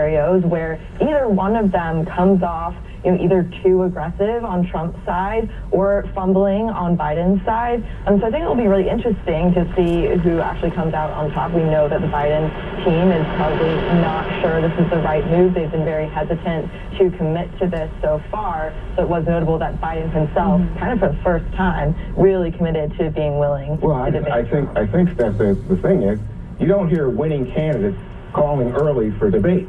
scenarios where either one of them comes off either too aggressive on Trump's side or fumbling on Biden's side. So I think it'll be really interesting to see who actually comes out on top. We know that the Biden team is probably not sure this is the right move. They've been very hesitant to commit to this so far. So it was notable that Biden himself, kind of for the first time, really committed to being willing to debate. I think that the thing is, you don't hear winning candidates calling early for debate.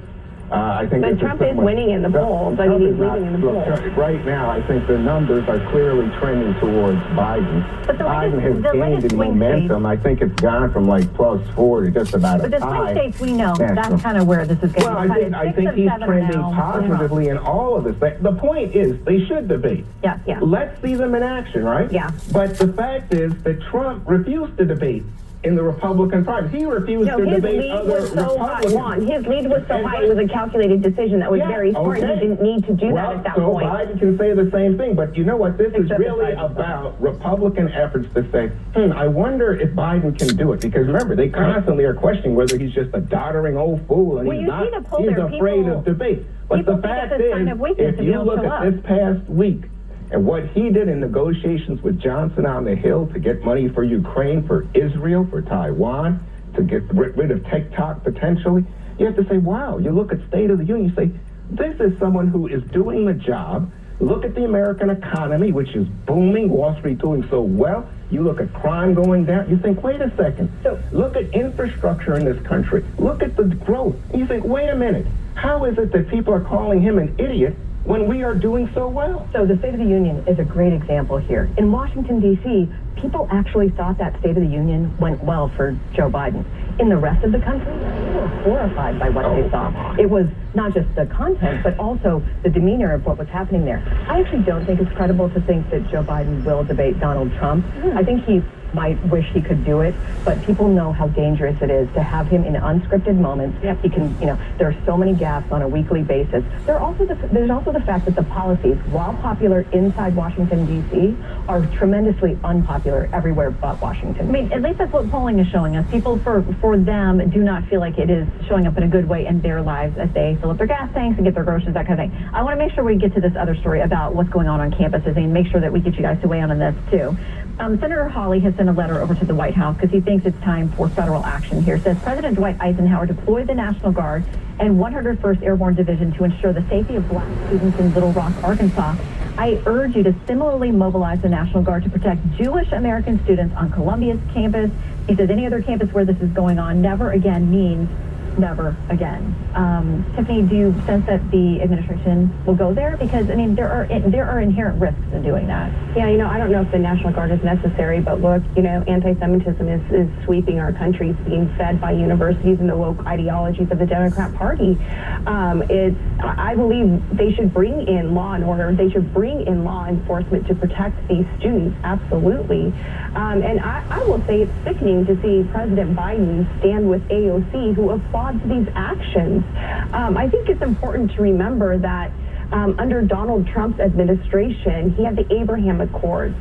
I think but Trump is winning in the polls. I mean, he's leading in the polls. Right now, I think the numbers are clearly trending towards Biden. But Biden has gained in momentum. I think it's gone from like +4 to just about a 5. But the swing states, we know that's kind of where this is going. Well, I think he's trending positively in all of this. The point is, they should debate. Yeah. Let's see them in action, right? Yeah. But the fact is that Trump refused to debate in the Republican Party. He refused to debate other Republicans. His lead was so high, it was a calculated decision that was very smart. He didn't need to do that at that point. Biden can say the same thing, but you know what? This is really about Republican efforts to say, I wonder if Biden can do it. Because remember, they constantly are questioning whether he's just a doddering old fool and he's afraid of debate. But the fact is, if you look at this past week, and what he did in negotiations with Johnson on the Hill to get money for Ukraine, for Israel, for Taiwan, to get rid of TikTok potentially, you have to say, wow, you look at State of the Union, you say, this is someone who is doing the job. Look at the American economy, which is booming, Wall Street doing so well. You look at crime going down, you think, wait a second. So look at infrastructure in this country. Look at the growth. You think, wait a minute, how is it that people are calling him an idiot when we are doing so well? So the State of the Union is a great example here. In Washington, D.C., people actually thought that State of the Union went well for Joe Biden. In the rest of the country, they were horrified by what they saw. It was not just the content, but also the demeanor of what was happening there. I actually don't think it's credible to think that Joe Biden will debate Donald Trump. I think he might wish he could do it, but people know how dangerous it is to have him in unscripted moments. He can, there are so many gaffes on a weekly basis. There's also the fact that the policies, while popular inside Washington, D.C., are tremendously unpopular everywhere but Washington. I mean, at least that's what polling is showing us. People, for them, do not feel like it is showing up in a good way in their lives as they fill up their gas tanks and get their groceries, that kind of thing. I want to make sure we get to this other story about what's going on campuses and make sure that we get you guys to weigh in on this, too. Senator Hawley has sent a letter over to the White House because he thinks it's time for federal action here. It says President Dwight Eisenhower deployed the National Guard and 101st Airborne Division to ensure the safety of black students in Little Rock, Arkansas. I urge you to similarly mobilize the National Guard to protect Jewish American students on Columbia's campus. He says any other campus where this is going on, never again means never again. Tiffany, do you sense that the administration will go there? Because, I mean, there are inherent risks in doing that. Yeah, I don't know if the National Guard is necessary, but look, anti-Semitism is sweeping our country. It's being fed by universities and the woke ideologies of the Democrat Party. I believe they should bring in law and order. They should bring in law enforcement to protect these students, absolutely. And I will say it's sickening to see President Biden stand with AOC, who applauds these actions. I think it's important to remember that under Donald Trump's administration, he had the Abraham Accords.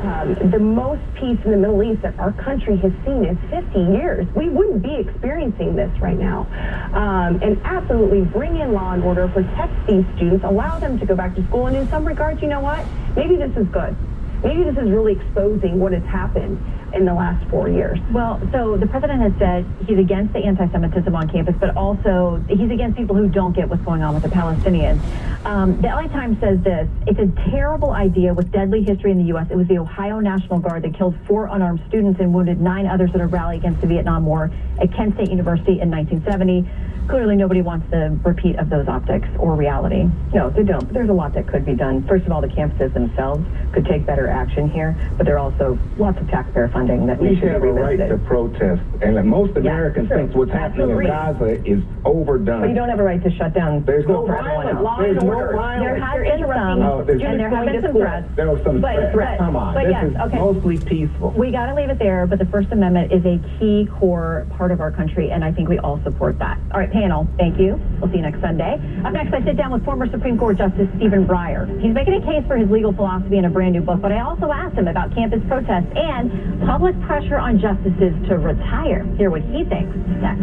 The most peace in the Middle East that our country has seen in 50 years. We wouldn't be experiencing this right now. And absolutely bring in law and order, protect these students, allow them to go back to school. And in some regards, you know what? Maybe this is good. Maybe this is really exposing what has happened in the last 4 years. Well, so the president has said he's against the anti-Semitism on campus, but also he's against people who don't get what's going on with the Palestinians. The LA Times says this: it's a terrible idea with deadly history in the U.S. It was the Ohio National Guard that killed 4 unarmed students and wounded 9 others at a rally against the Vietnam War at Kent State University in 1970. Clearly, nobody wants the repeat of those optics or reality. No, they don't. There's a lot that could be done. First of all, the campuses themselves could take better action here, but there are also lots of taxpayer funding that we should have a right to protest. And most Americans think what's happening in Gaza is overdone. But you don't have a a right to shut down. There's no violence. There's no violence. There has been some, and there have been some threats. There was some threats. Come on. But this is mostly peaceful. We got to leave it there, but the First Amendment is a key core part of our country, and I think we all support that. All right, panel, thank you. We'll see you next Sunday. Up next, I sit down with former Supreme Court Justice Stephen Breyer. He's making a case for his legal philosophy in a brand new book, but I also asked him about campus protests and public pressure on justices to retire. Hear what he thinks next.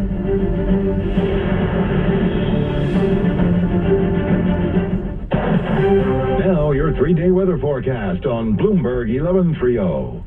3-day weather forecast on Bloomberg 1130.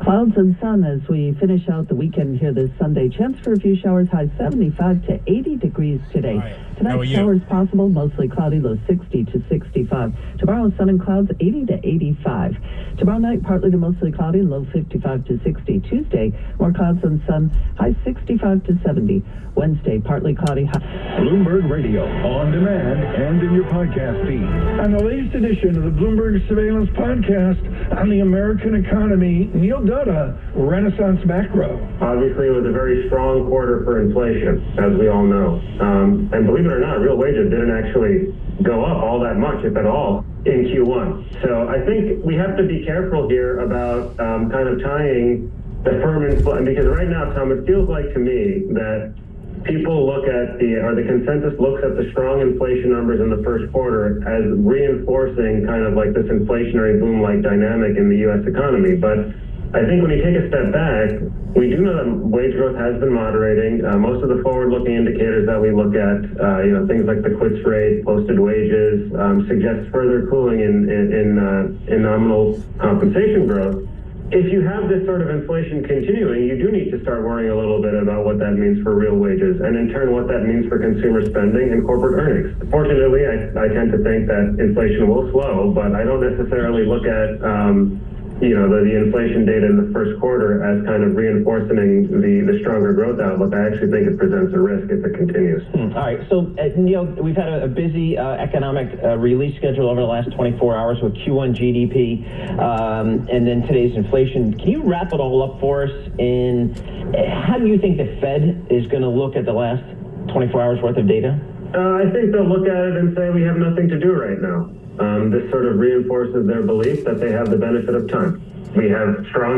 Clouds and sun as we finish out the weekend here this Sunday. Chance for a few showers, high 75 to 80 degrees today. Tonight, showers possible, mostly cloudy, low 60 to 65. Tomorrow, sun and clouds, 80 to 85. Tomorrow night, partly to mostly cloudy, low 55 to 60. Tuesday, more clouds and sun, high 65 to 70. Wednesday, partly cloudy. Bloomberg Radio, on demand and in your podcast feed. On the latest edition of the Bloomberg Surveillance Podcast on the American economy, Neil Dutta, Renaissance Macro. Obviously, it was a very strong quarter for inflation, as we all know. And believe it or not, real wages didn't actually go up all that much, if at all, in Q1. So I think we have to be careful here about kind of tying the firm inflation, because right now, Tom, it feels like to me that people look at the consensus looks at the strong inflation numbers in the first quarter as reinforcing kind of like this inflationary boom-like dynamic in the U.S. economy. But I think when you take a step back, we do know that wage growth has been moderating. Most of the forward-looking indicators that we look at, things like the quits rate, posted wages, suggest further cooling in nominal compensation growth. If you have this sort of inflation continuing, you do need to start worrying a little bit about what that means for real wages, and in turn what that means for consumer spending and corporate earnings. Fortunately, I tend to think that inflation will slow, but I don't necessarily look at the inflation data in the first quarter as kind of reinforcing the stronger growth outlook. I actually think it presents a risk if it continues. All right. So, Neil, we've had a busy economic release schedule over the last 24 hours with Q1 GDP and then today's inflation. Can you wrap it all up for us? And how do you think the Fed is going to look at the last 24 hours worth of data? I think they'll look at it and say we have nothing to do right now. This sort of reinforces their belief that they have the benefit of time. We have strong